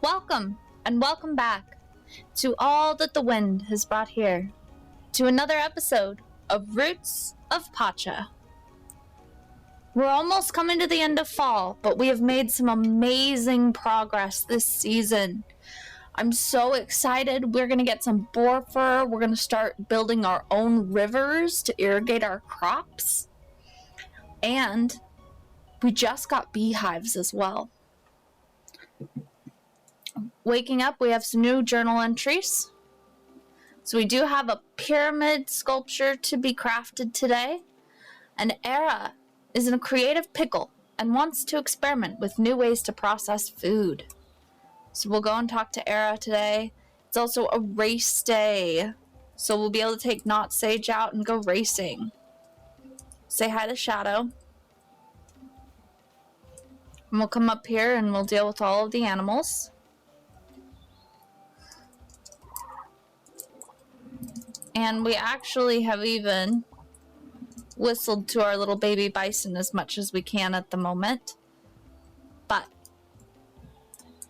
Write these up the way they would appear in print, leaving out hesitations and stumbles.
Welcome, and welcome back to all that the wind has brought here, to another episode of Roots of Pacha. We're almost coming to the end of fall, but we have made some amazing progress this season. I'm so excited. We're going to get some boar fur. We're going to start building our own rivers to irrigate our crops. And we just got beehives as well. Waking up, we have some new journal entries. So we do have a pyramid sculpture to be crafted today. And Era is in a creative pickle and wants to experiment with new ways to process food. So we'll go and talk to Era today. It's also a race day, so we'll be able to take Not Sage out and go racing. Say hi to Shadow. And we'll come up here and we'll deal with all of the animals. And we actually have even whistled to our little baby bison as much as we can at the moment. But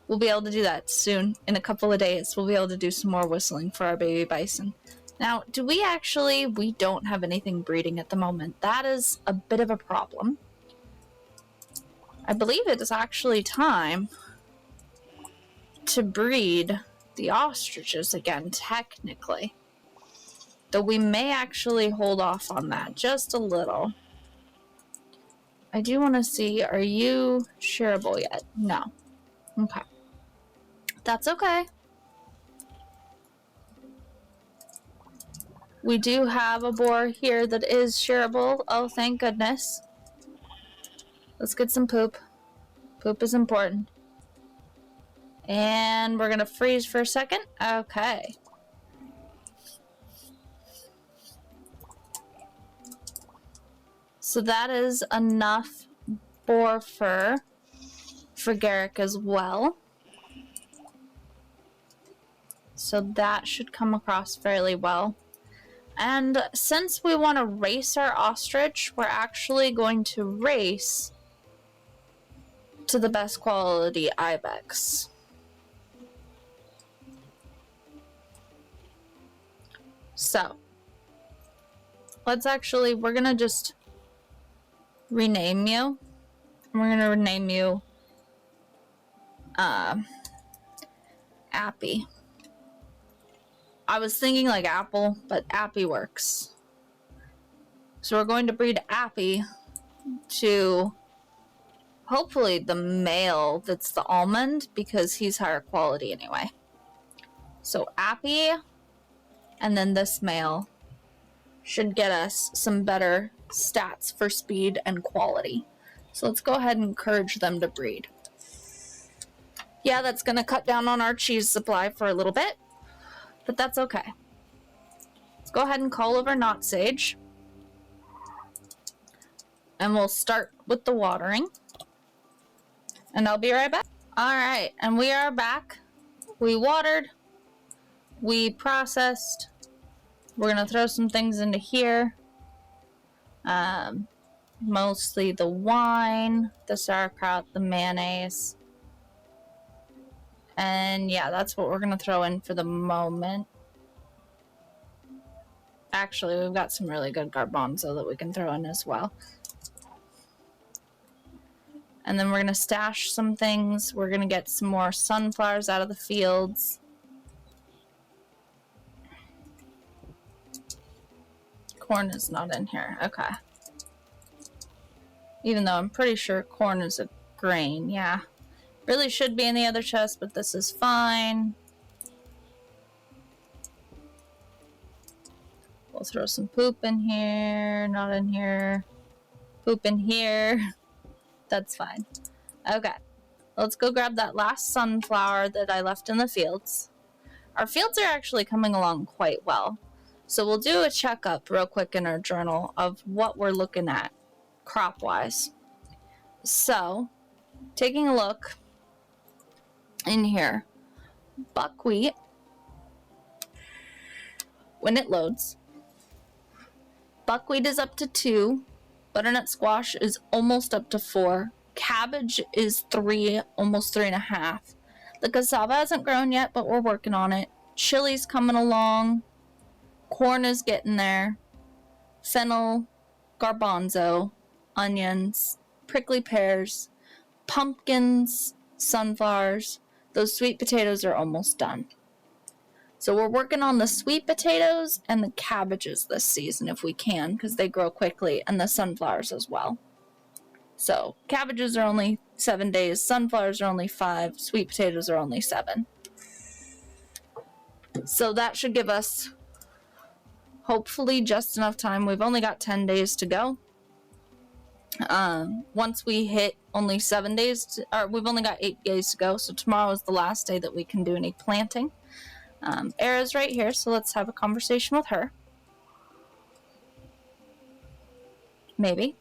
we'll be able to do that soon. In a couple of days, we'll be able to do some more whistling for our baby bison. Now, we don't have anything breeding at the moment. That is a bit of a problem. I believe it is actually time to breed the ostriches again, technically. Though we may actually hold off on that just a little. I do want to see, are you shareable yet? No. Okay. That's okay. We do have a boar here that is shareable. Oh, thank goodness. Let's get some poop. Poop is important. And we're going to freeze for a second. Okay. So that is enough boar fur for Garrick as well. So that should come across fairly well. And since we want to race our ostrich, we're actually going to race to the best quality ibex. So, we're going to just rename you. We're going to rename you Appy. I was thinking like apple, but Appy works. So we're going to breed Appy to hopefully the male that's the almond, because he's higher quality anyway. So Appy and then this male should get us some better stats for speed and quality. So let's go ahead and encourage them to breed. Yeah, that's going to cut down on our cheese supply for a little bit, but that's okay. Let's go ahead and call over Not Sage. And we'll start with the watering. And I'll be right back. Alright, and we are back. We watered. We processed. We're going to throw some things into here. Mostly the wine, the sauerkraut, the mayonnaise. And yeah, that's what we're going to throw in for the moment. Actually, we've got some really good garbanzo that we can throw in as well. And then we're going to stash some things. We're going to get some more sunflowers out of the fields. Corn is not in here. Okay. Even though I'm pretty sure corn is a grain. Yeah. Really should be in the other chest, but this is fine. We'll throw some poop in here. Not in here. Poop in here. That's fine. Okay. Let's go grab that last sunflower that I left in the fields. Our fields are actually coming along quite well. So we'll do a checkup real quick in our journal of what we're looking at crop-wise. So, taking a look in here, buckwheat, when it loads, buckwheat is up to 2, butternut squash is almost up to 4, cabbage is 3, almost 3.5, The cassava hasn't grown yet, but we're working on it. Chili's coming along. Corn is getting there. Fennel, garbanzo, onions, prickly pears, pumpkins, sunflowers. Those sweet potatoes are almost done. So we're working on the sweet potatoes and the cabbages this season if we can, because they grow quickly, and the sunflowers as well. So cabbages are only 7 days, sunflowers are only 5, sweet potatoes are only 7. So that should give us hopefully just enough time. We've only got 10 days to go. Once we hit only 7 days, or we've only got 8 days to go, so tomorrow is the last day that we can do any planting. Era's right here, so let's have a conversation with her. Maybe.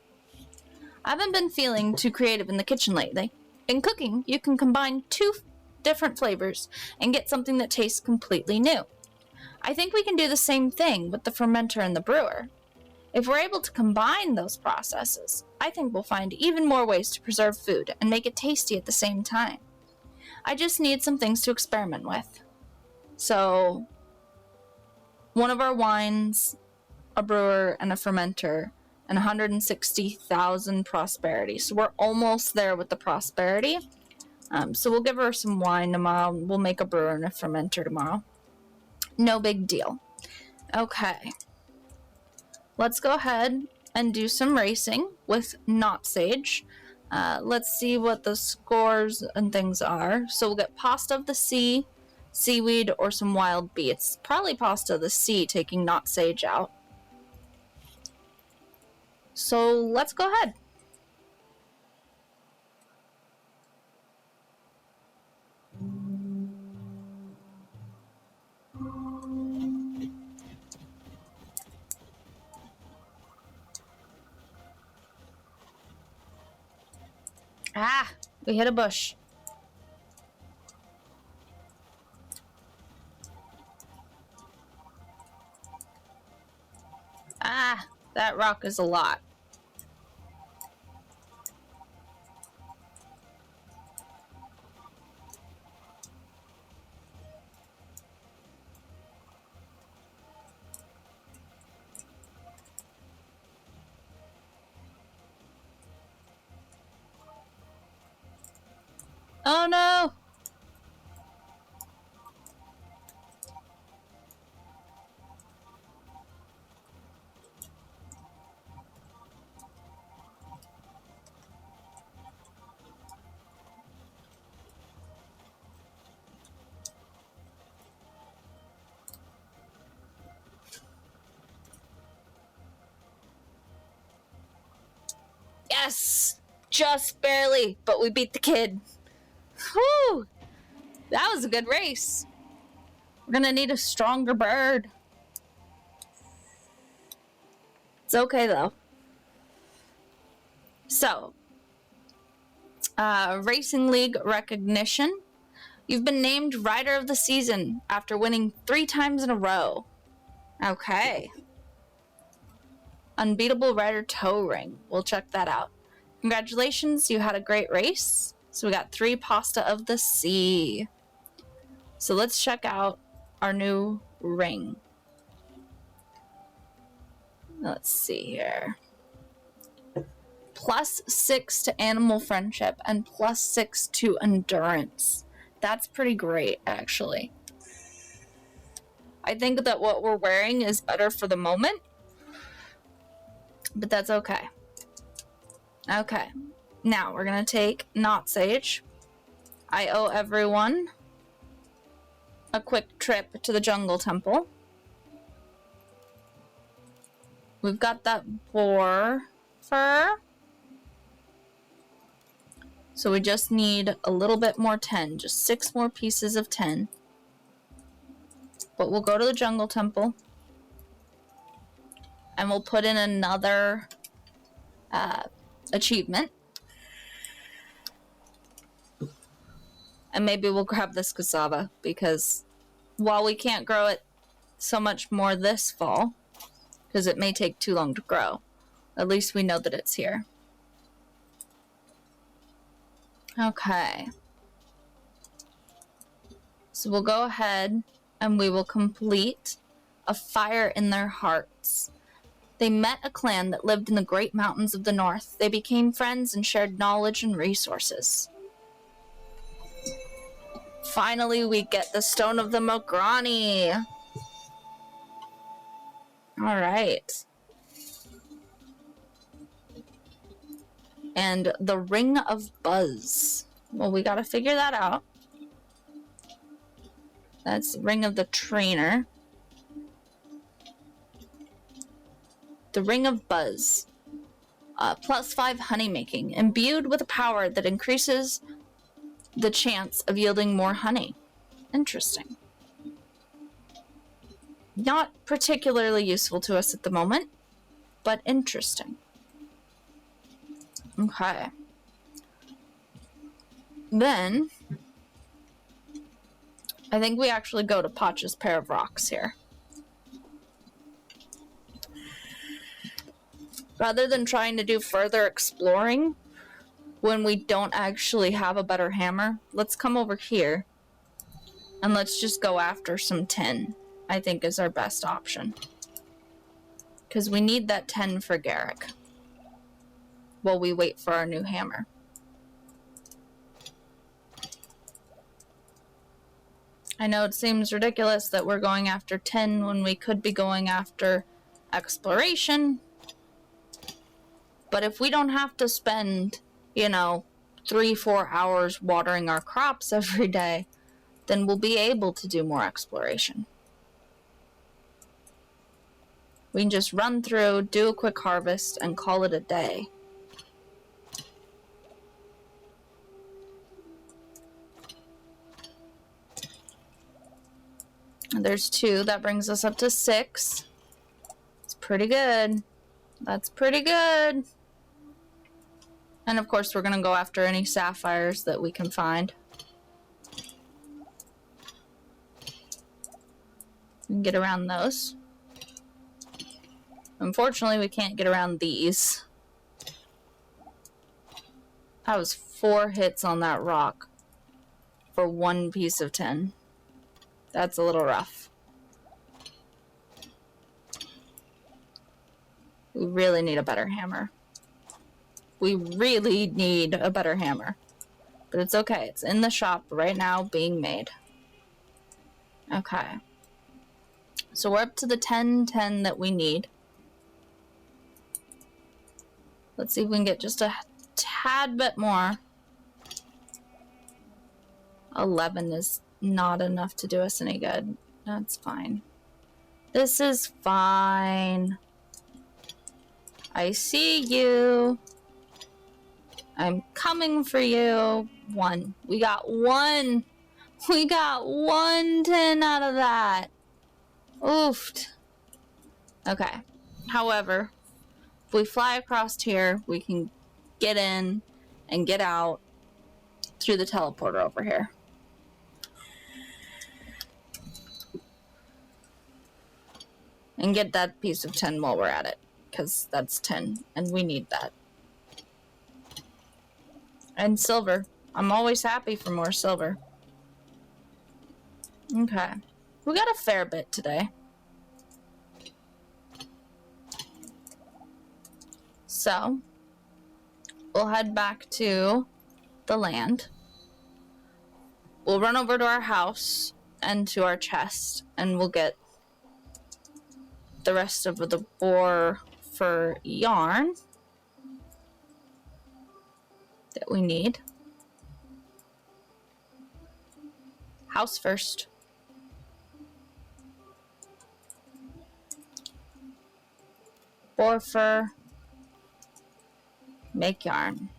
I haven't been feeling too creative in the kitchen lately. In cooking, you can combine 2 different flavors and get something that tastes completely new. I think we can do the same thing with the fermenter and the brewer. If we're able to combine those processes, I think we'll find even more ways to preserve food and make it tasty at the same time. I just need some things to experiment with. So, one of our wines, a brewer, and a fermenter, and 160,000 prosperity. So we're almost there with the prosperity. So we'll give her some wine tomorrow. We'll make a brewer and a fermenter tomorrow. No big deal. Okay. Let's go ahead and do some racing with Not Sage. Let's see what the scores and things are. So we'll get Pasta of the Sea, Seaweed, or some Wild Bee. It's probably Pasta of the Sea, taking Not Sage out. So let's go ahead. Ah, we hit a bush. Ah, that rock is a lot. Oh no! Yes! Just barely, but we beat the kid. Whew! That was a good race. We're gonna need a stronger bird. It's okay though. So, Racing League recognition. You've been named Rider of the Season after winning 3 times in a row. Okay. Unbeatable Rider Toe Ring. We'll check that out. Congratulations, you had a great race. So we got 3 Pasta of the Sea. So let's check out our new ring. Let's see here. +6 to animal friendship and +6 to endurance. That's pretty great, actually. I think that what we're wearing is better for the moment, but that's okay. Okay, now we're gonna take Not Sage. I owe everyone a quick trip to the jungle temple. We've got that boar fur. So we just need a little bit more 10, just 6 more pieces of 10. But we'll go to the jungle temple and we'll put in another achievement. And maybe we'll grab this cassava, because while we can't grow it so much more this fall, because it may take too long to grow, at least we know that it's here. Okay. So we'll go ahead and we will complete a fire in their hearts. They met a clan that lived in the great mountains of the north. They became friends and shared knowledge and resources. Finally, we get the Stone of the Mograni. Alright. And the Ring of Buzz. Well, we gotta figure that out. That's Ring of the Trainer. The Ring of Buzz. +5 honey making. Imbued with a power that increases the chance of yielding more honey. Interesting. Not particularly useful to us at the moment, but interesting. Okay. Then, I think we actually go to Pacha's Pair of Rocks here. Rather than trying to do further exploring when we don't actually have a better hammer, let's come over here and let's just go after some tin, I think is our best option. Because we need that 10 for Garrick while we wait for our new hammer. I know it seems ridiculous that we're going after 10 when we could be going after exploration. But if we don't have to spend, 3-4 hours watering our crops every day, then we'll be able to do more exploration. We can just run through, do a quick harvest, and call it a day. There's 2. That brings us up to 6. It's pretty good. That's pretty good. And of course, we're going to go after any sapphires that we can find. We can get around those. Unfortunately, we can't get around these. That was 4 hits on that rock for 1 piece of tin. That's a little rough. We really need a better hammer. We really need a better hammer. But it's okay. It's in the shop right now being made. Okay. So we're up to the 10 that we need. Let's see if we can get just a tad bit more. 11 is not enough to do us any good. That's fine. This is fine. I see you. I'm coming for you. 1. We got 1. We got 1 tin out of that. Oofed. Okay. However, if we fly across here, we can get in and get out through the teleporter over here. And get that piece of tin while we're at it, because that's tin, and we need that. And silver. I'm always happy for more silver. Okay. We got a fair bit today. So, we'll head back to the land. We'll run over to our house and to our chest, and we'll get the rest of the boar fur yarn that we need. House first. Boar fur. Make yarn.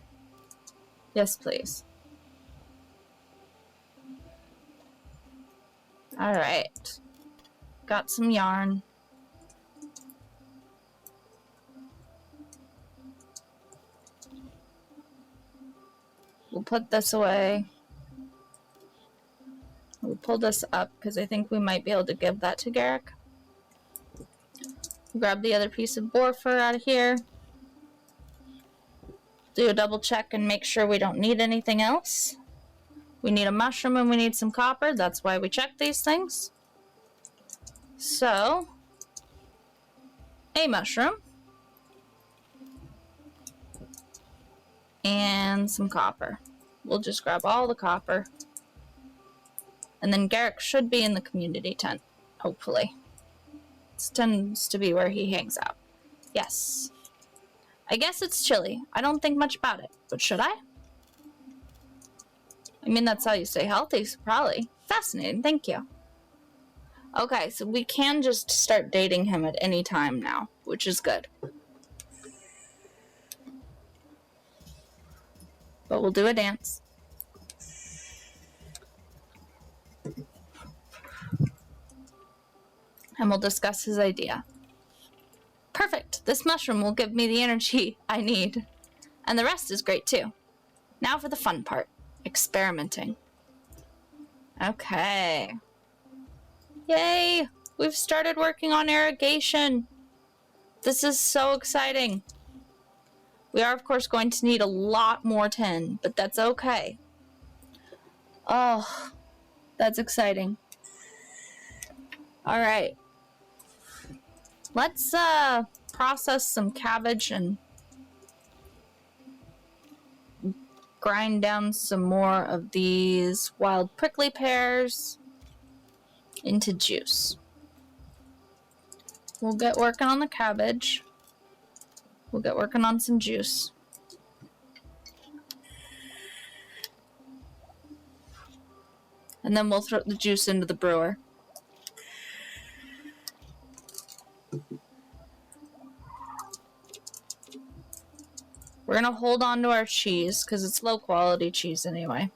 Yes, please. Alright. Got some yarn. We'll put this away. We'll pull this up because I think we might be able to give that to Garrick. Grab the other piece of boar fur out of here. Do a double check and make sure we don't need anything else. We need a mushroom and we need some copper. That's why we check these things. So, a mushroom. And some copper. We'll just grab all the copper. And then Garrick should be in the community tent, hopefully. This tends to be where he hangs out. Yes. I guess it's chilly. I don't think much about it, but should I? I mean, that's how you stay healthy, so probably. Fascinating, thank you. Okay, so we can just start dating him at any time now, which is good. But we'll do a dance. And we'll discuss his idea. Perfect! This mushroom will give me the energy I need. And the rest is great too. Now for the fun part. Experimenting. Okay. Yay! We've started working on irrigation. This is so exciting. We are, of course, going to need a lot more tin, but that's okay. Oh, that's exciting. All right. Let's process some cabbage and grind down some more of these wild prickly pears into juice. We'll get working on the cabbage. We'll get working on some juice. And then we'll throw the juice into the brewer. We're going to hold on to our cheese because it's low quality cheese anyway.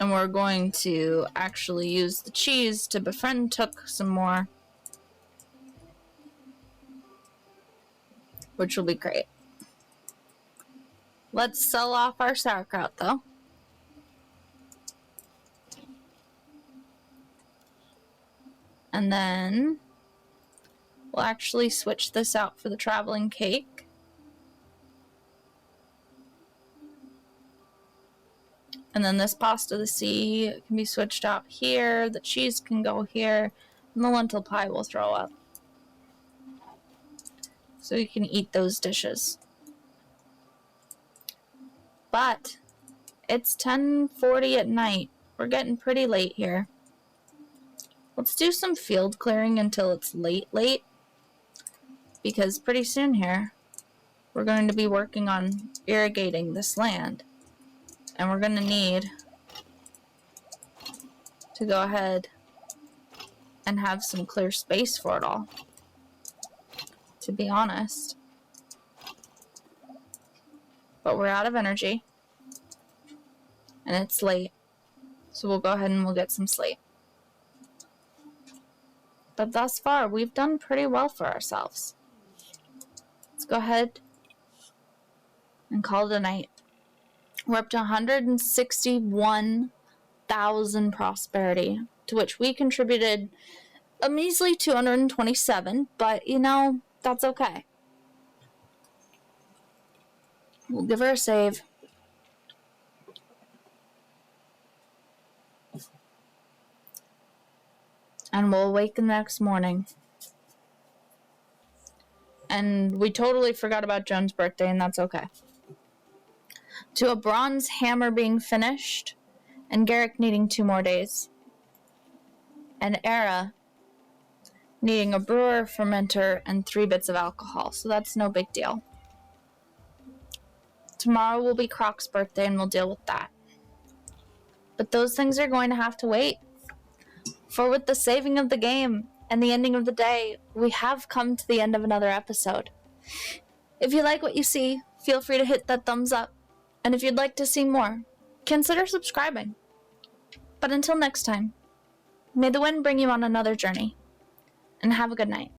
And we're going to actually use the cheese to befriend Took some more. Which will be great. Let's sell off our sauerkraut though. And then we'll actually switch this out for the traveling cake. And then this pasta the sea can be switched out here. The cheese can go here. And the lentil pie will throw up. So you can eat those dishes. But it's 10:40 at night. We're getting pretty late here. Let's do some field clearing until it's late. Because pretty soon here, we're going to be working on irrigating this land. And we're going to need to go ahead and have some clear space for it all. To be honest. But we're out of energy. And it's late. So we'll go ahead and we'll get some sleep. But thus far, we've done pretty well for ourselves. Let's go ahead and call it a night. We're up to 161,000 prosperity, to which we contributed a measly 227, but you know, that's okay. We'll give her a save. And we'll awaken the next morning. And we totally forgot about Joan's birthday, and that's okay. To a bronze hammer being finished, and Garrick needing 2 more days. And Era needing a brewer, fermenter, and 3 bits of alcohol, so that's no big deal. Tomorrow will be Croc's birthday, and we'll deal with that. But those things are going to have to wait. For with the saving of the game and the ending of the day, we have come to the end of another episode. If you like what you see, feel free to hit that thumbs up. And if you'd like to see more, consider subscribing. But until next time, may the wind bring you on another journey. And have a good night.